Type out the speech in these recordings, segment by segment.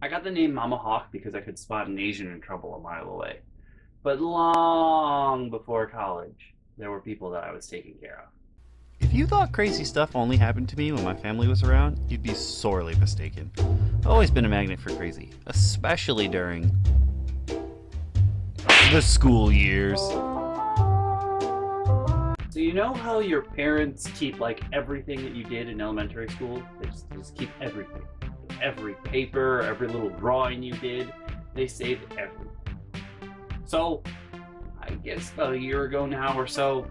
I got the name Mama Hawk because I could spot an Asian in trouble a mile away. But long before college, there were people that I was taking care of. If you thought crazy stuff only happened to me when my family was around, you'd be sorely mistaken. I've always been a magnet for crazy, especially during the school years. So you know how your parents keep like everything that you did in elementary school? They just keep everything. Every paper, every little drawing you did, they saved everything. So, I guess about a year ago now or so,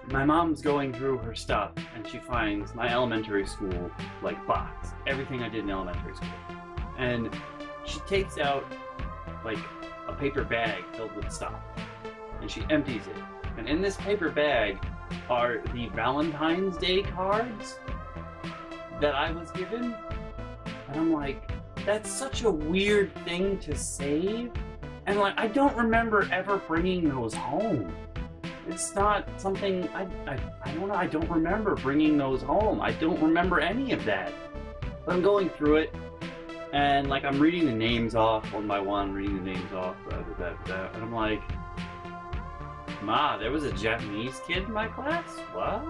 my mom's going through her stuff and she finds my elementary school like box, everything I did in elementary school. And she takes out like a paper bag filled with stuff and she empties it. And in this paper bag are the Valentine's Day cards that I was given. And I'm like, that's such a weird thing to save. And like, I don't remember ever bringing those home. It's not something, I don't know, I don't remember bringing those home. I don't remember any of that. But I'm going through it, and like I'm reading the names off one by one, reading the names off, and I'm like, Ma, there was a Japanese kid in my class? What?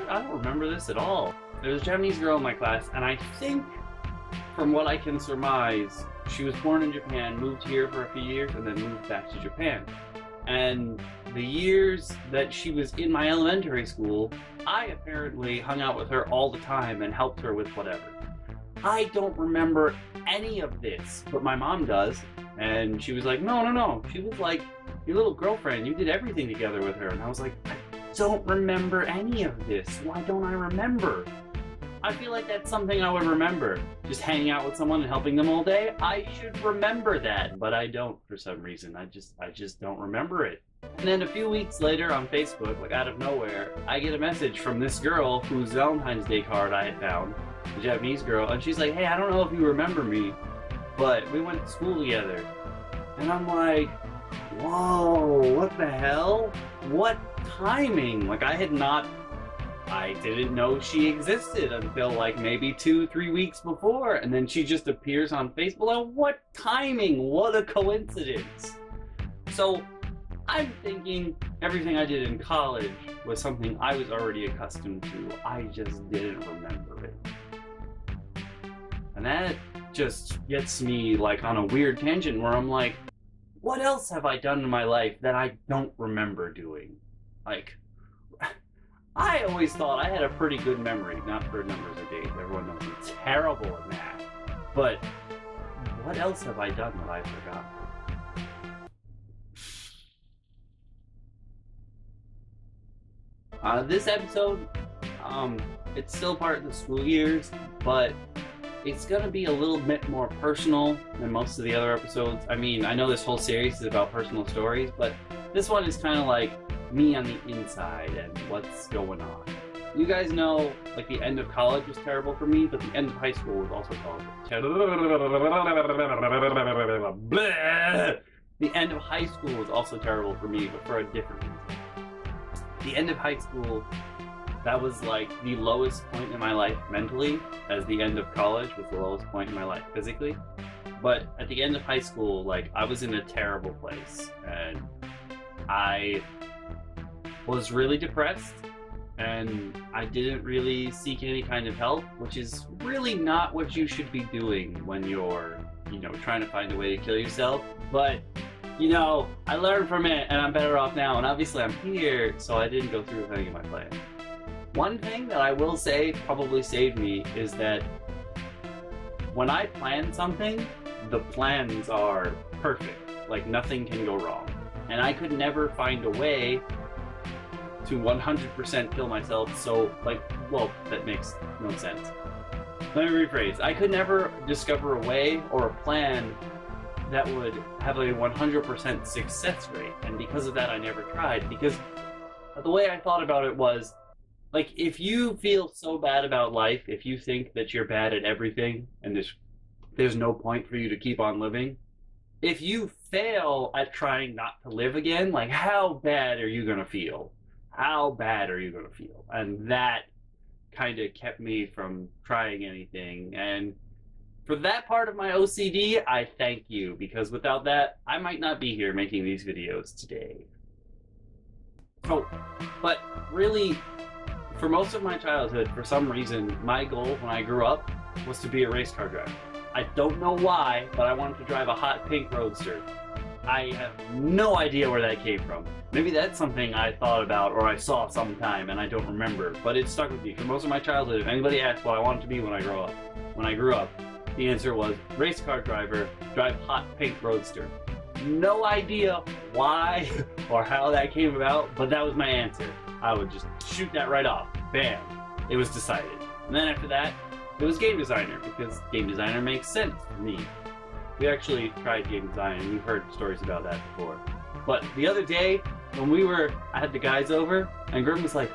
I don't remember this at all. There was a Japanese girl in my class, and I think, from what I can surmise, she was born in Japan, moved here for a few years, and then moved back to Japan. And the years that she was in my elementary school, I apparently hung out with her all the time and helped her with whatever. I don't remember any of this, but my mom does. And she was like, no. She was like your little girlfriend. You did everything together with her. And I was like, I don't remember any of this. Why don't I remember? I feel like that's something I would remember. Just hanging out with someone and helping them all day. I should remember that, but I don't for some reason. I just don't remember it. And then a few weeks later on Facebook, like out of nowhere, I get a message from this girl whose Valentine's Day card I had found, the Japanese girl, and she's like, hey, I don't know if you remember me, but we went to school together. And I'm like, whoa, what the hell? What timing? Like I didn't know she existed until like maybe 2-3 weeks before, and then she just appears on Facebook. Like, what timing? What a coincidence. So I'm thinking everything I did in college was something I was already accustomed to. I just didn't remember it. And that just gets me like on a weird tangent where I'm like, what else have I done in my life that I don't remember doing? Like, I always thought I had a pretty good memory, not for numbers or dates. Everyone knows I'm terrible at math. But what else have I done that I forgot? This episode, it's still part of the school years, but it's gonna be a little bit more personal than most of the other episodes. I mean, I know this whole series is about personal stories, but this one is kind of like me on the inside and what's going on. You guys know, like, the end of college was terrible for me, but the end of high school was also terrible. The end of high school was also terrible for me, but for a different reason. The end of high school, that was like the lowest point in my life mentally, as the end of college was the lowest point in my life physically. But at the end of high school, like, I was in a terrible place, and I was really depressed, and I didn't really seek any kind of help, which is really not what you should be doing when you're, trying to find a way to kill yourself. But, I learned from it, and I'm better off now, and obviously I'm here, so I didn't go through with any of my plan. One thing that I will say probably saved me is that when I plan something, the plans are perfect. Like, nothing can go wrong. And I could never find a way to 100% kill myself, so, that makes no sense. Let me rephrase. I could never discover a way or a plan that would have a 100% success rate, and because of that I never tried, because the way I thought about it was, like, if you feel so bad about life, if you think that you're bad at everything, and there's no point for you to keep on living, if you fail at trying not to live again, like, how bad are you gonna feel? How bad are you gonna feel? And that kind of kept me from trying anything. And For that part of my OCD, I thank you, because without that, I might not be here making these videos today. Oh, but really, for most of my childhood, for some reason, my goal when I grew up was to be a race car driver. I don't know why, but I wanted to drive a hot pink roadster. I have no idea where that came from. Maybe that's something I thought about or I saw sometime and I don't remember, but it stuck with me. For most of my childhood, if anybody asked what I wanted to be when I grew up, the answer was race car driver, drive hot pink roadster. No idea why or how that came about, but that was my answer. I would just shoot that right off. Bam. It was decided. And then after that, it was game designer, because game designer makes sense for me. We actually tried game design, and you've heard stories about that before. But the other day, when I had the guys over, and Grim was like,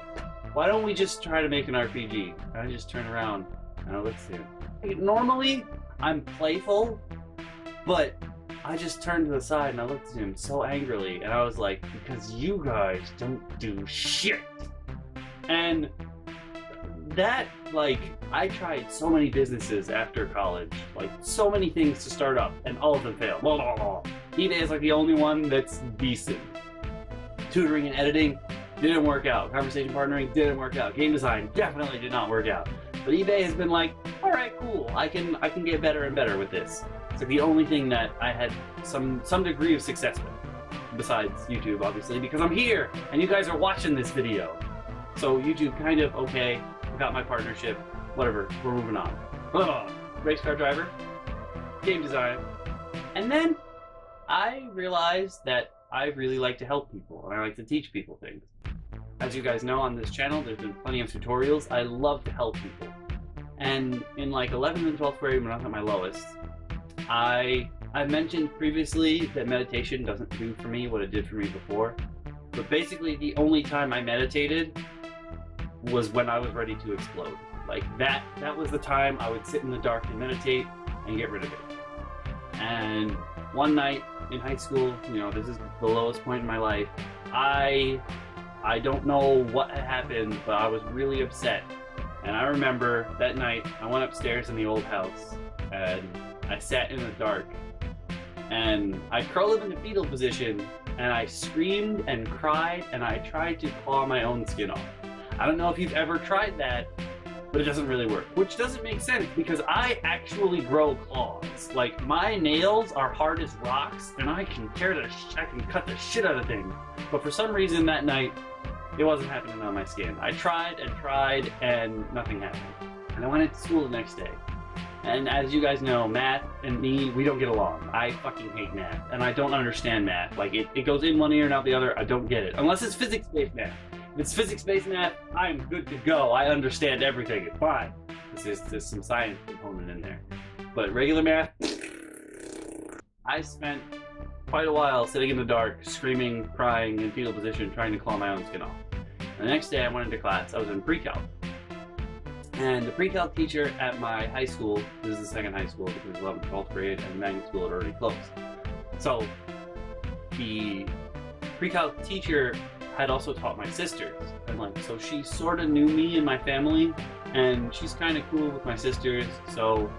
why don't we just try to make an RPG? And I just turned around, and I looked at him. Normally, I'm playful, but I just turned to the side, and I looked at him so angrily, and I was like, because you guys don't do shit. And that, like, I tried so many businesses after college, like so many things to start up, and all of them failed. Blah, blah, blah. eBay is like the only one that's decent. Tutoring and editing didn't work out. Conversation partnering didn't work out. Game design definitely did not work out. But eBay has been like, all right, cool. I can get better and better with this. It's like the only thing that I had some degree of success with, besides YouTube, obviously, because I'm here and you guys are watching this video. So YouTube kind of okay. Got my partnership, whatever, we're moving on. Race car driver, game design, and then I realized that I really like to help people and I like to teach people things. As you guys know on this channel, there's been plenty of tutorials. I love to help people. And in like 11th and 12th grade, when I was at my lowest, I mentioned previously that meditation doesn't do for me what it did for me before. But basically the only time I meditated was when I was ready to explode. Like that was the time I would sit in the dark and meditate and get rid of it. And one night in high school, you know, this is the lowest point in my life, I don't know what had happened, but I was really upset. And I remember that night I went upstairs in the old house and I sat in the dark and I curled up in the fetal position and I screamed and cried and I tried to claw my own skin off. I don't know if you've ever tried that, but it doesn't really work. Which doesn't make sense because I actually grow claws. Like, my nails are hard as rocks, and I can cut the shit out of things. But for some reason that night, it wasn't happening on my skin. I tried, and nothing happened. And I went into school the next day. And as you guys know, math and me, we don't get along. I fucking hate math, and I don't understand math. Like, it goes in one ear and out the other. I don't get it. Unless it's physics-based math. If it's physics-based math, I'm good to go. I understand everything. It's fine. There's some science component in there. But regular math, I spent quite a while sitting in the dark, screaming, crying, in fetal position, trying to claw my own skin off. And the next day I went into class. I was in Pre-Calc. And the Pre-Calc teacher at my high school, this is the second high school because 11th, 12th grade and the magnet school had already closed. So the Pre-Calc teacher had also taught my sisters, and like, so she sort of knew me and my family, and she's kind of cool with my sisters, so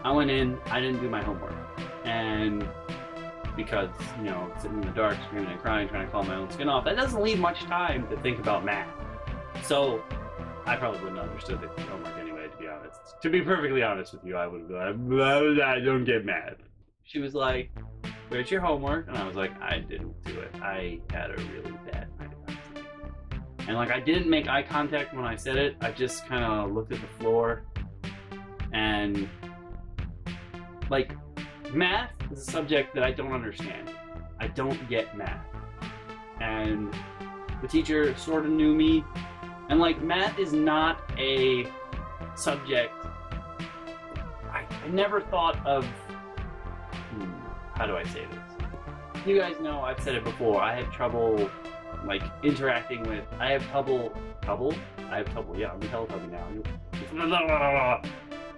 I went in, I didn't do my homework, and because, you know, sitting in the dark, screaming and crying, trying to claw my own skin off, that doesn't leave much time to think about math. So I probably wouldn't have understood the homework anyway, to be honest. To be perfectly honest with you, I would have been like, I don't get math. She was like, where's your homework? And I was like, I didn't do it. I had a really bad night last night. And like, I didn't make eye contact when I said it. I just kind of looked at the floor. And like, math is a subject that I don't understand. I don't get math. And the teacher sort of knew me. And like, math is not a subject. I never thought of, how do I say this? You guys know I've said it before. I have trouble, like, interacting with. I have trouble. Yeah, I'm Teletubby now.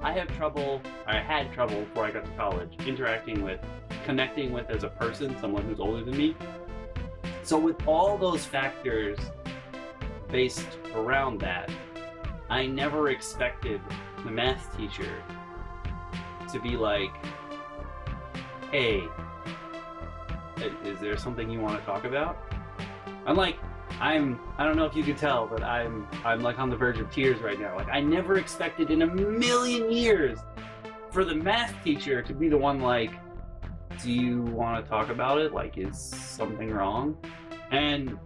I have trouble. I had trouble before I got to college interacting with, connecting with as a person, someone who's older than me. So with all those factors based around that, I never expected the math teacher to be like, hey, is there something you want to talk about? I don't know if you could tell, but I'm like on the verge of tears right now. Like, I never expected in a million years for the math teacher to be the one like, do you want to talk about it? Like, is something wrong? And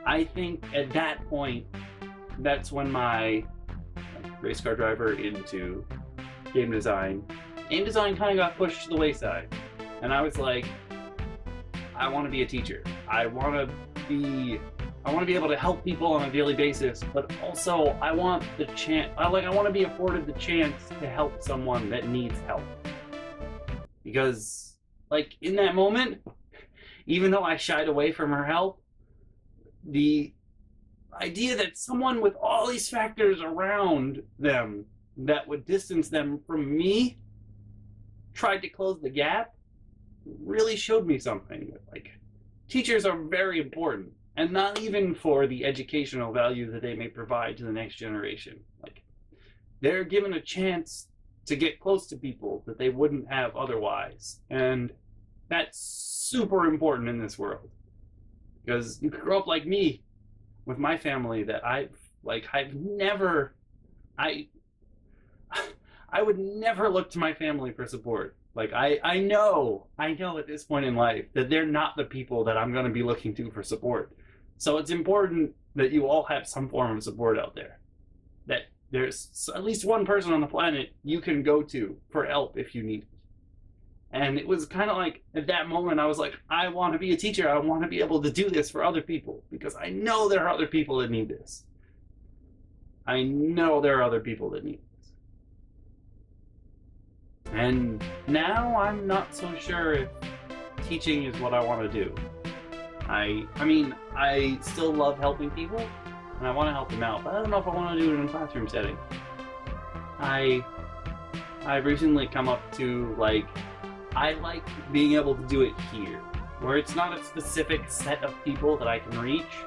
I think at that point, that's when my race car driver into game design kind of got pushed to the wayside. And I was like, I want to be a teacher. I want to be able to help people on a daily basis, but also I want the chance, I want to be afforded the chance to help someone that needs help. Because, like, in that moment, even though I shied away from her help, the idea that someone with all these factors around them that would distance them from me tried to close the gap really showed me something. Like, teachers are very important, and not even for the educational value that they may provide to the next generation. Like, they're given a chance to get close to people that they wouldn't have otherwise, and that's super important in this world. Because you grow up like me, with my family, that I would never look to my family for support. Like, I know at this point in life that they're not the people that I'm going to be looking to for support. So it's important that you all have some form of support out there. That there's at least one person on the planet you can go to for help if you need it. And it was kind of like, at that moment, I was like, I want to be a teacher. I want to be able to do this for other people, because I know there are other people that need this. I know there are other people that need this. And now I'm not so sure if teaching is what I want to do. I mean, I still love helping people, and I want to help them out, but I don't know if I want to do it in a classroom setting. I've recently come up to, like, I like being able to do it here, where it's not a specific set of people that I can reach,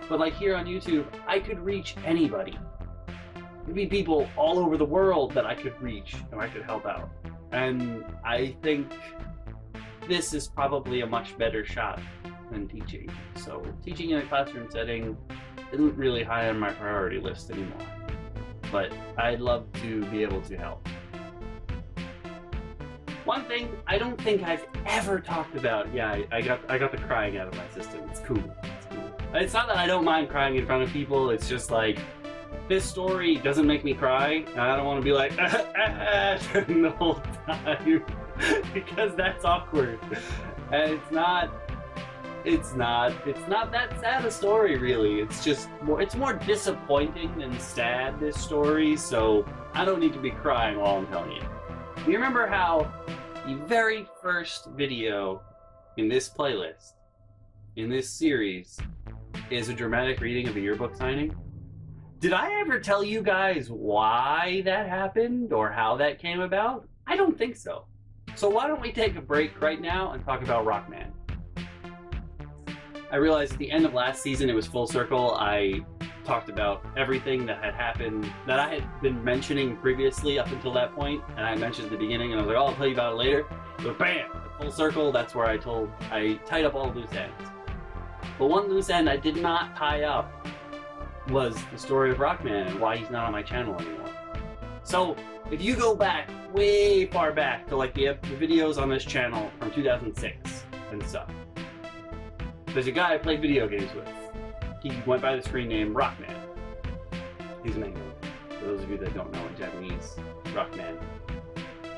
but like here on YouTube, I could reach anybody. There'd be people all over the world that I could reach and I could help out. And I think this is probably a much better shot than teaching. So teaching in a classroom setting isn't really high on my priority list anymore, but I'd love to be able to help. One thing I don't think I've ever talked about, yeah, I got the crying out of my system. It's cool. It's cool. It's not that I don't mind crying in front of people. It's just like, this story doesn't make me cry, and I don't want to be like the whole time because that's awkward. And it's not that sad a story, really. It's more disappointing than sad, this story. So I don't need to be crying while I'm telling you. You remember how the very first video in this playlist, in this series, is a dramatic reading of a yearbook signing? Did I ever tell you guys why that happened or how that came about? I don't think so. So why don't we take a break right now and talk about Rockman? I realized at the end of last season it was full circle. I talked about everything that had happened that I had been mentioning previously up until that point, and I mentioned at the beginning, and I was like, oh, I'll tell you about it later. But bam, full circle, that's where I tied up all loose ends. But one loose end I did not tie up was the story of Rockman and why he's not on my channel anymore. So if you go back, way far back to like the videos on this channel from 2006 and stuff, there's a guy I played video games with. He went by the screen name Rockman. He's a Mega Man. For those of you that don't know in Japanese, Rockman.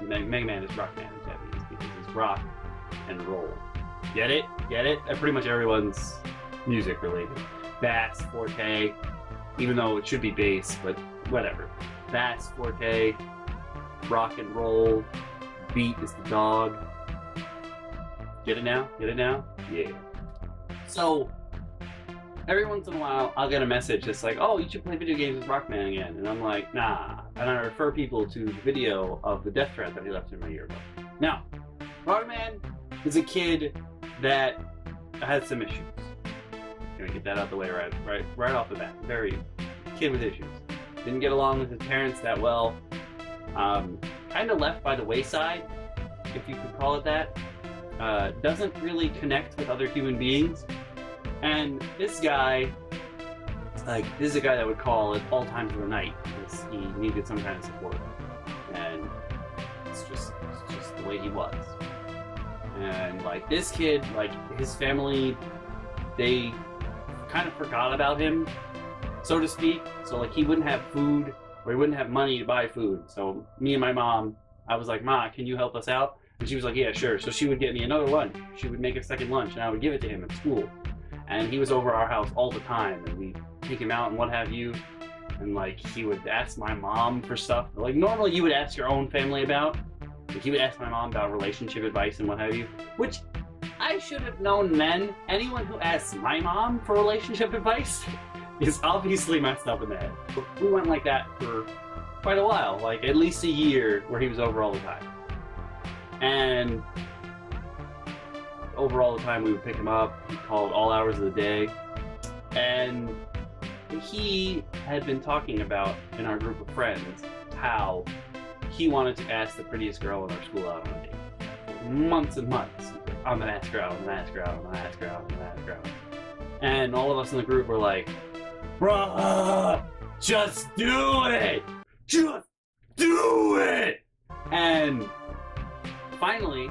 Mega Man is Rockman in Japanese because it's rock and roll. Get it? Get it? Pretty much everyone's music related. Bass, forte, even though it should be bass, but whatever. Bass, forte, rock and roll, beat is the dog. Get it now? Get it now? Yeah. So, every once in a while, I'll get a message that's like, oh, you should play video games with Rockman again. And I'm like, nah. And I refer people to the video of the death threat that he left in my yearbook. Now, Rockman is a kid that has some issues. Gonna get that out the way right off the bat. Very kid with issues. Didn't get along with his parents that well. Kind kind of left by the wayside, if you could call it that. Doesn't really connect with other human beings. And this guy, this is a guy that would call at all times of the night because he needed some kind of support. And it's just the way he was. And like this kid, like his family, they kind of forgot about him, so to speak. So like he wouldn't have food, or he wouldn't have money to buy food. So me and my mom, I was like, Ma, can you help us out? And she was like, yeah, sure. So she would get me another lunch. She would make a second lunch, and I would give it to him at school. And he was over our house all the time, and we'd take him out and what have you. And like he would ask my mom for stuff. Like normally you would ask your own family about. Like he would ask my mom about relationship advice and what have you, which I should have known then. Anyone who asks my mom for relationship advice is obviously messed up in the head. We went like that for quite a while, like at least a year where he was over all the time. And over all the time we would pick him up, he'd call at all hours of the day. And he had been talking about in our group of friends how he wanted to ask the prettiest girl in our school out on a date. Months and months. I'm gonna ask her out, I'm gonna ask her out, I'm gonna ask her out, I'm gonna ask her out. And all of us in the group were like, bruh, just do it! Just do it! And finally,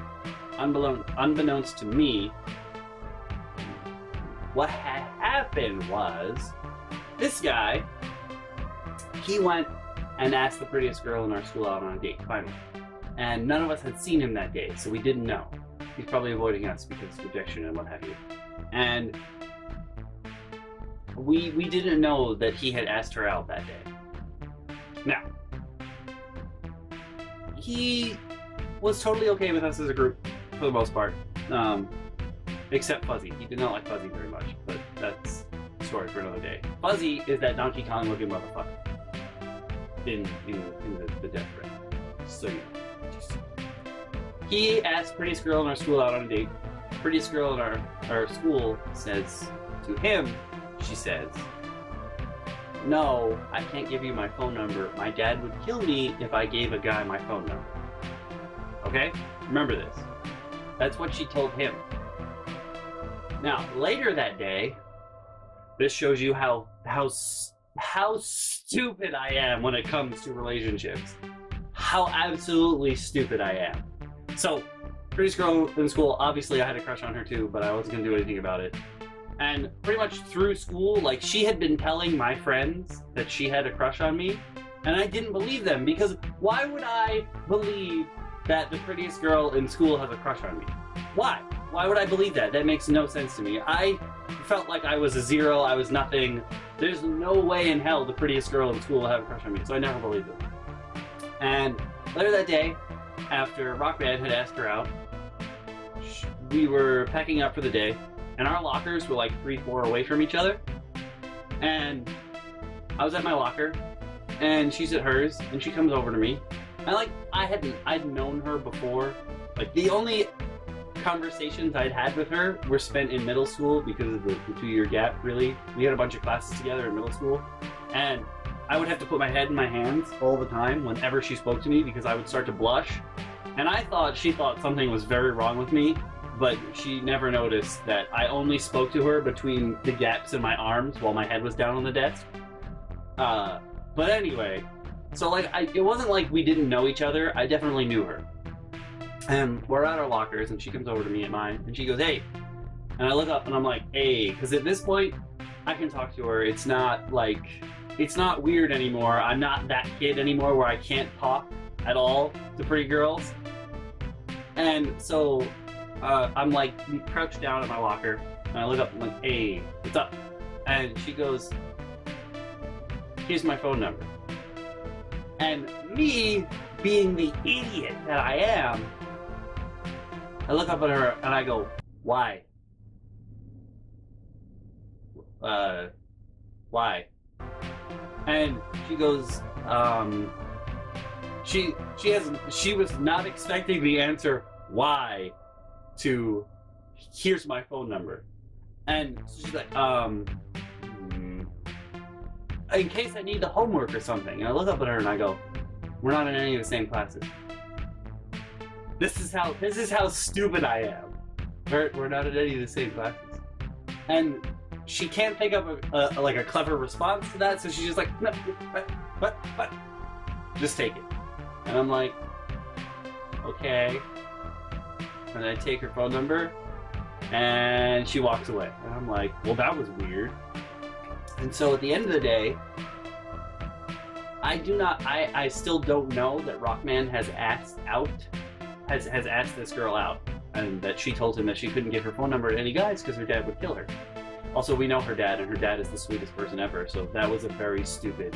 unbeknownst to me, what had happened was, this guy, he went and asked the prettiest girl in our school out on a date, finally. And none of us had seen him that day, so we didn't know. He's probably avoiding us because of rejection and what have you. And we didn't know that he had asked her out that day. Now, he was totally okay with us as a group, for the most part. Except Fuzzy. He did not like Fuzzy very much, but that's a story for another day. Fuzzy is that Donkey Kong looking motherfucker in the death threat. So yeah. He asked prettiest girl in our school out on a date. Prettiest girl in our school says to him, she says, no, I can't give you my phone number. My dad would kill me if I gave a guy my phone number. Okay? Remember this. That's what she told him. Now, later that day, this shows you how stupid I am when it comes to relationships. How absolutely stupid I am. So, prettiest girl in school, obviously I had a crush on her too, but I wasn't gonna do anything about it. And pretty much through school, like she had been telling my friends that she had a crush on me, and I didn't believe them, because why would I believe that the prettiest girl in school has a crush on me? Why? Why would I believe that? That makes no sense to me. I felt like I was a zero, I was nothing. There's no way in hell the prettiest girl in school will have a crush on me, so I never believed it. And later that day, after Rock Band had asked her out, we were packing up for the day, and our lockers were like 3-4 away from each other. And I was at my locker, and she's at hers, and she comes over to me. And I'd known her before. Like the only conversations I'd had with her were spent in middle school because of the 2-year gap, really. We had a bunch of classes together in middle school. And I would have to put my head in my hands all the time whenever she spoke to me because I would start to blush. And I thought she thought something was very wrong with me, but she never noticed that I only spoke to her between the gaps in my arms while my head was down on the desk. But anyway, so like it wasn't like we didn't know each other. I definitely knew her. And we're at our lockers, and she comes over to me and mine, and she goes, hey. And I look up, and I'm like, hey, because at this point, I can talk to her. It's not weird anymore. I'm not that kid anymore where I can't talk at all to pretty girls. And so I'm like crouched down in my locker, and I look up and I'm like, hey, what's up? And she goes, here's my phone number. And me, being the idiot that I am, I look up at her and I go, why? Why? And she goes, she was not expecting the answer, why, to, here's my phone number. And she's like, in case I need the homework or something. And I look up at her and I go, we're not in any of the same classes. This is how stupid I am. We're not in any of the same classes. And she can't think of a clever response to that, so she's just like, no, what? Just take it. And I'm like, okay. And I take her phone number, and she walks away. And I'm like, well, that was weird. And so at the end of the day, I still don't know that Rockman has asked this girl out, and that she told him that she couldn't give her phone number to any guys because her dad would kill her. Also, we know her dad, and her dad is the sweetest person ever, so that was a very stupid...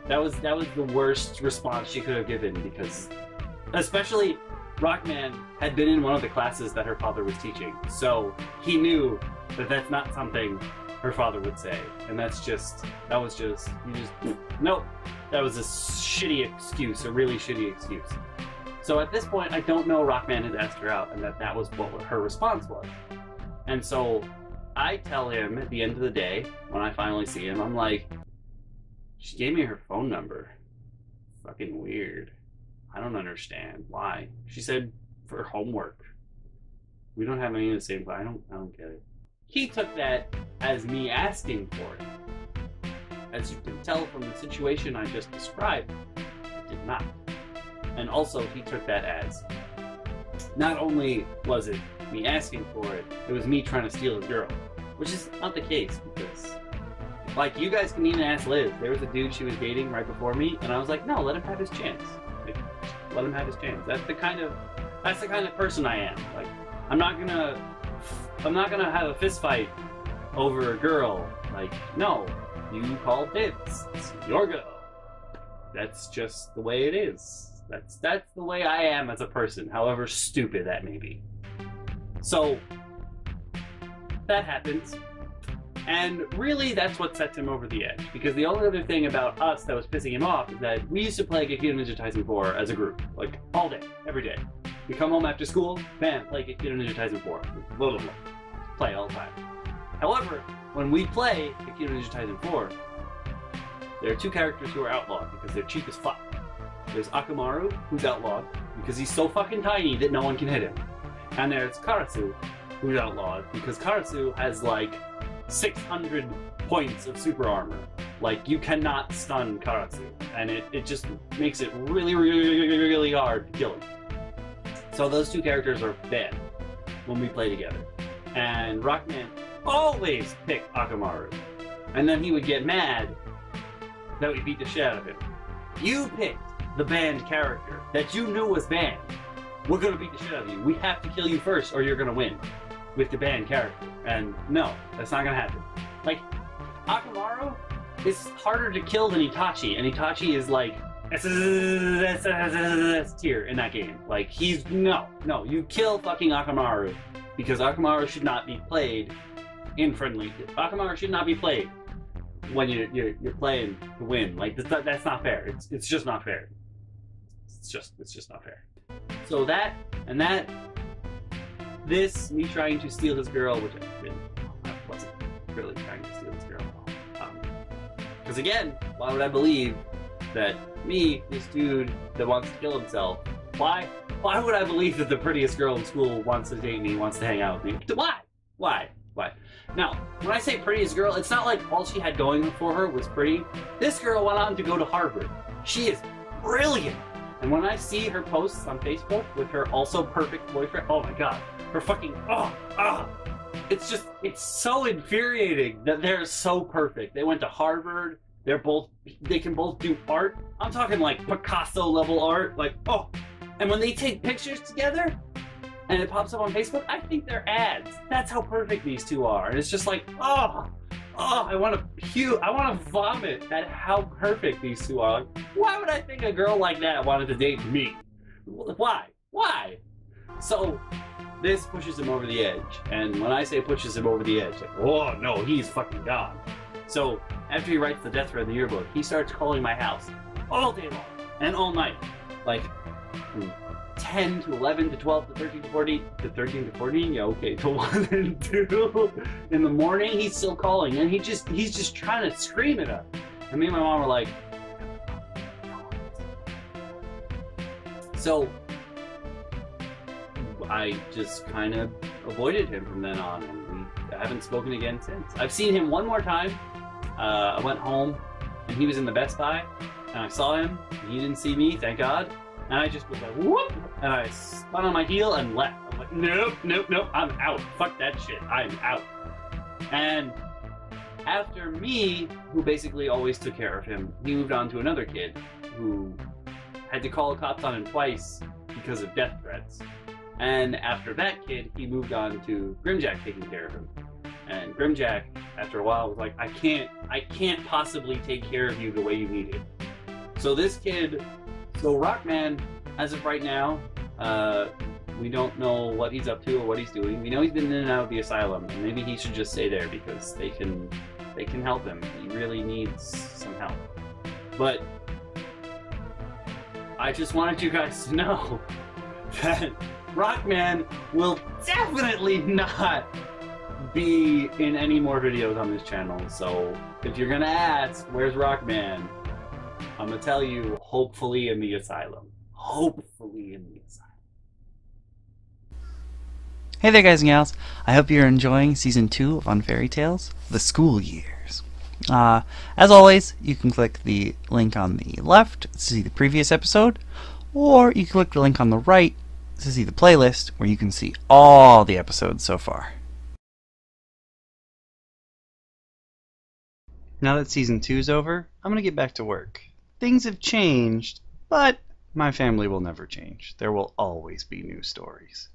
That was the worst response she could have given, because... Especially, Rockman had been in one of the classes that her father was teaching, so he knew that that's not something her father would say. And nope. That was a shitty excuse, a really shitty excuse. So at this point, I don't know Rockman has asked her out, and that was what her response was. And so I tell him at the end of the day, when I finally see him, I'm like, she gave me her phone number. Fucking weird. I don't understand. Why? She said for homework. We don't have any of the same, but I don't get it. He took that as me asking for it. As you can tell from the situation I just described, I did not. And also, he took that as, not only was it me asking for it, it was me trying to steal his girl. Which is not the case, because, like, you guys can even ask Liz. There was a dude she was dating right before me, and I was like, no, let him have his chance. Like, let him have his chance. That's the kind of person I am. Like, I'm not gonna have a fist fight over a girl. Like, no, you call dibs. It's your girl. That's just the way it is. That's the way I am as a person, however stupid that may be. So, that happens. And really, that's what sets him over the edge. Because the only other thing about us that was pissing him off is that we used to play Geeky Ninja Taisen 4 as a group. Like, all day, every day. We come home after school, bam, play Geeky Ninja Taisen 4. Blah, blah, blah. Play all the time. However, when we play Geeky Ninja Taisen 4, there are two characters who are outlawed because they're cheap as fuck. There's Akamaru, who's outlawed because he's so fucking tiny that no one can hit him. And there's Karasu, who's outlawed because Karasu has like 600 points of super armor. Like, you cannot stun Karasu, and it just makes it really, really, really hard to kill him. So those two characters are bad when we play together. And Rockman always picked Akamaru. And then he would get mad that we beat the shit out of him. You picked the banned character that you knew was banned. We're gonna beat the shit out of you. We have to kill you first or you're gonna win with the banned character. And no, that's not gonna happen. Like, Akamaru is harder to kill than Itachi, and Itachi is like tier in that game. Like, he's no, you kill fucking Akamaru, because Akamaru should not be played in friendly. Akamaru should not be played when you're playing to win. Like, that's not fair. It's just not fair. It's just not fair. So that and that. This, me trying to steal his girl, which I wasn't really trying to steal his girl at all. Because again, why would I believe that me, this dude that wants to kill himself, why would I believe that the prettiest girl in school wants to date me, wants to hang out with me? Why? Now, when I say prettiest girl, it's not like all she had going for her was pretty. This girl went on to go to Harvard. She is brilliant. And when I see her posts on Facebook with her also perfect boyfriend, oh my god. Her fucking, it's so infuriating that they're so perfect. They went to Harvard, they can both do art. I'm talking like Picasso level art, like, oh. And when they take pictures together, and it pops up on Facebook, I think they're ads. That's how perfect these two are. And it's just like, I want to puke, I want to vomit at how perfect these two are. Like, why would I think a girl like that wanted to date me? Why? So, this pushes him over the edge. And when I say pushes him over the edge, like, oh no, he's fucking gone. So, after he writes the death thread in the yearbook, he starts calling my house all day long and all night. Like, from 10 to 11 to 12 to 13 to 14 to 13 to 14, yeah, okay, to 1 and 2 in the morning, he's still calling, and he's just trying to scream at us. And me and my mom were like, so I just kind of avoided him from then on. We haven't spoken again since. I've seen him one more time. I went home and he was in the Best Buy and I saw him. He didn't see me, thank God. And I just was like, whoop! And I spun on my heel and left. I'm like, nope, nope, nope, I'm out. Fuck that shit, I'm out. And after me, who basically always took care of him, he moved on to another kid who had to call the cops on him twice because of death threats. And after that kid, he moved on to Grimjack taking care of him. And Grimjack, after a while, was like, I can't possibly take care of you the way you need it. So this kid, so Rockman, as of right now, we don't know what he's up to or what he's doing. We know he's been in and out of the asylum, and maybe he should just stay there because they can help him. He really needs some help. But I just wanted you guys to know that Rockman will definitely not be in any more videos on this channel. So if you're gonna ask, where's Rockman? I'm gonna tell you, hopefully in the asylum. Hopefully in the asylum. Hey there guys and gals, I hope you're enjoying Season 2 of On Fairy Tales, The School Years. As always, you can click the link on the left to see the previous episode, or you can click the link on the right to see the playlist where you can see all the episodes so far. Now that Season 2's over, I'm going to get back to work. Things have changed, but my family will never change. There will always be new stories.